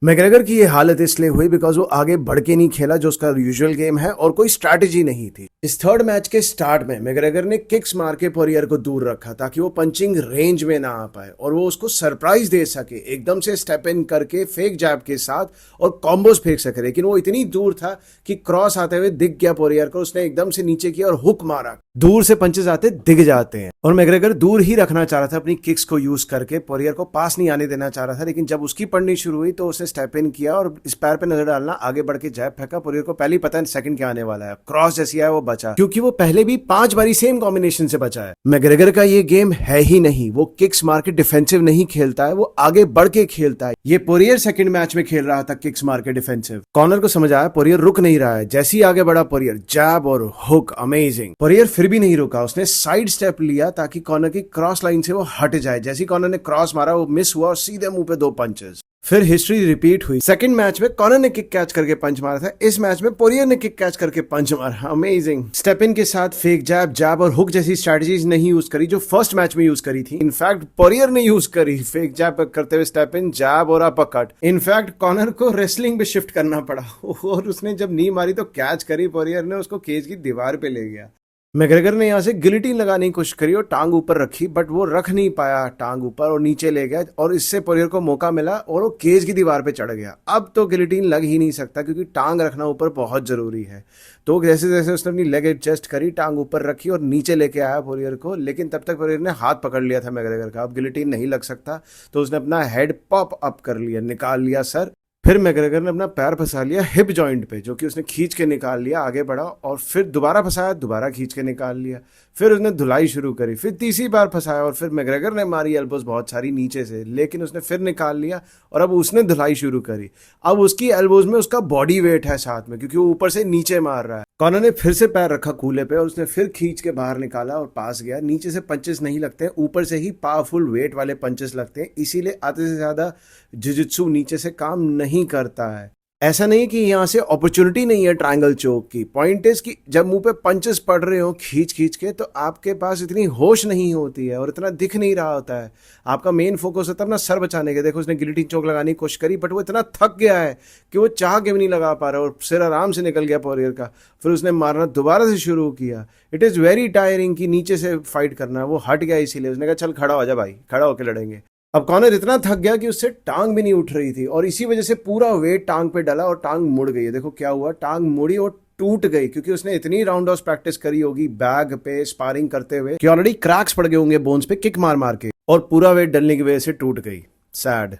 McGregor की ये हालत इसलिए हुई बिकॉज वो आगे बढ़ के नहीं खेला जो उसका यूजुअल गेम है और कोई स्ट्रैटेजी नहीं थी। इस थर्ड मैच के स्टार्ट में मैग्रेगर ने किक्स मार के पोरियर को दूर रखा ताकि वो पंचिंग रेंज में ना आ पाए और वो उसको सरप्राइज दे सके, एकदम से स्टेप इन करके फेक जैब के साथ और कॉम्बोज फेंक सके। लेकिन वो इतनी दूर था कि क्रॉस आते हुए दिख गया पोरियर को, उसने एकदम से नीचे किया और हुक मारा। दूर से पंचेस आते दिख जाते हैं और मैग्रेगर दूर ही रखना चाह रहा था अपनी किक्स को यूज करके, पोरियर को पास नहीं आने देना चाह रहा था। लेकिन जब उसकी पड़नी शुरू हुई तो उसने स्टेप इन किया और इस पैर पे नजर डालना, आगे बढ़ के जैब फेंका। पोरियर को पहले ही पता है सेकंड क्या आने वाला है, क्रॉस जैसी आया वो बचा, क्योंकि वो पहले भी 5 बारी सेम कॉम्बिनेशन से बचा है। मैग्रेगर का ये गेम है ही नहीं, वो किक्स मार के डिफेंसिव नहीं खेलता है, वो आगे बढ़ के खेलता है। ये पोरियर सेकंड मैच में खेल रहा था किक्स मार के डिफेंसिव। कॉर्नर को समझ आया पोरियर रुक नहीं रहा है, जैसे ही आगे बढ़ा पोरियर जैब और हुक, अमेजिंग। पोरियर फिर भी नहीं रुका, उसने साइड स्टेप लिया ताकि कॉर्नर की क्रॉस लाइन से वो हट जाए। जैसे ही कॉर्नर ने क्रॉस मारा वो मिस हुआ और सीधे मुंह पे 2 पंचेस। फिर हिस्ट्री रिपीट हुई। सेकंड मैच में कॉर्नर ने किक कैच करके पंच मारा था, इस मैच में पोरियर ने किक कैच करके पंच मारा। अमेजिंग। स्टेप इन के साथ फेक जैब, जैब और हुक जैसी स्ट्रेटजीज नहीं यूज करी जो फर्स्ट मैच में यूज करी थी। इनफैक्ट पोरियर ने यूज करी फेक जैब करते हुए स्टेप इन, जैब और अपरकट। इनफैक्ट कॉर्नर को रेसलिंग पे शिफ्ट करना पड़ा और उसने जब नी मारी तो कैच करी पोरियर ने, उसको केज की दीवार पे ले गया। मैग्रेगर ने यहाँ से गिलिटीन लगाने की कोशिश करी और टांग ऊपर रखी, बट वो रख नहीं पाया टांग ऊपर और नीचे ले गया और इससे पोरियर को मौका मिला और वो केज की दीवार पे चढ़ गया। अब तो गिलिटीन लग ही नहीं सकता क्योंकि टांग रखना ऊपर बहुत जरूरी है। तो जैसे जैसे उसने अपनी लेग एडजस्ट करी, टांग ऊपर रखी और नीचे लेके आया पोरियर को, लेकिन तब तक पोरियर ने हाथ पकड़ लिया था मैग्रेगर का। अब गिलिटीन नहीं लग सकता तो उसने अपना हेड पॉप अप कर लिया, निकाल लिया सर। फिर मैग्रेगर ने अपना पैर फंसा लिया हिप जॉइंट पे, जो कि उसने खींच के निकाल लिया, आगे बढ़ा और फिर दोबारा फंसाया, दोबारा खींच के निकाल लिया। फिर उसने धुलाई शुरू करी, फिर तीसरी बार फंसाया और फिर मैग्रेगर ने मारी एल्बोज बहुत सारी नीचे से, लेकिन उसने फिर निकाल लिया और अब उसने धुलाई शुरू करी। अब उसकी एल्बोज में उसका बॉडी वेट है साथ में, क्योंकि वो ऊपर से नीचे मार रहा है। कॉर्नर ने फिर से पैर रखा कूले पे और उसने फिर खींच के बाहर निकाला और पास गया। नीचे से पंचेस नहीं लगते, ऊपर से ही पावरफुल वेट वाले पंचेस लगते हैं, इसीलिए आधे से ज्यादा जिजित्सु नीचे से काम नहीं करता है। ऐसा नहीं कि यहाँ से अपॉर्चुनिटी नहीं है ट्रायंगल चोक की। पॉइंट इज कि जब मुंह पे पंचेस पड़ रहे हो खींच खींच के, तो आपके पास इतनी होश नहीं होती है और इतना दिख नहीं रहा होता है। आपका मेन फोकस होता है अपना सर बचाने के। देखो उसने गिलिटीन चोक लगाने की कोशिश करी, बट वो इतना थक गया है कि वो चाह के भी नहीं लगा पा रहा और सिर आराम से निकल गया पोरियर का। फिर उसने मारना दोबारा से शुरू किया। इट इज़ वेरी टायरिंग कि नीचे से फाइट करना। वो हट गया, इसीलिए उसने कहा चल खड़ा हो जा भाई, खड़ा होकर लड़ेंगे। अब कॉर्नर इतना थक गया कि उससे टांग भी नहीं उठ रही थी और इसी वजह से पूरा वेट टांग पे डाला और टांग मुड़ गई। देखो क्या हुआ, टांग मुड़ी और टूट गई, क्योंकि उसने इतनी राउंड ऑफ प्रैक्टिस करी होगी बैग पे स्पारिंग करते हुए कि ऑलरेडी क्रैक्स पड़ गए होंगे बोन्स पे किक मार मार के, और पूरा वेट डलने की वजह से टूट गई। सैड।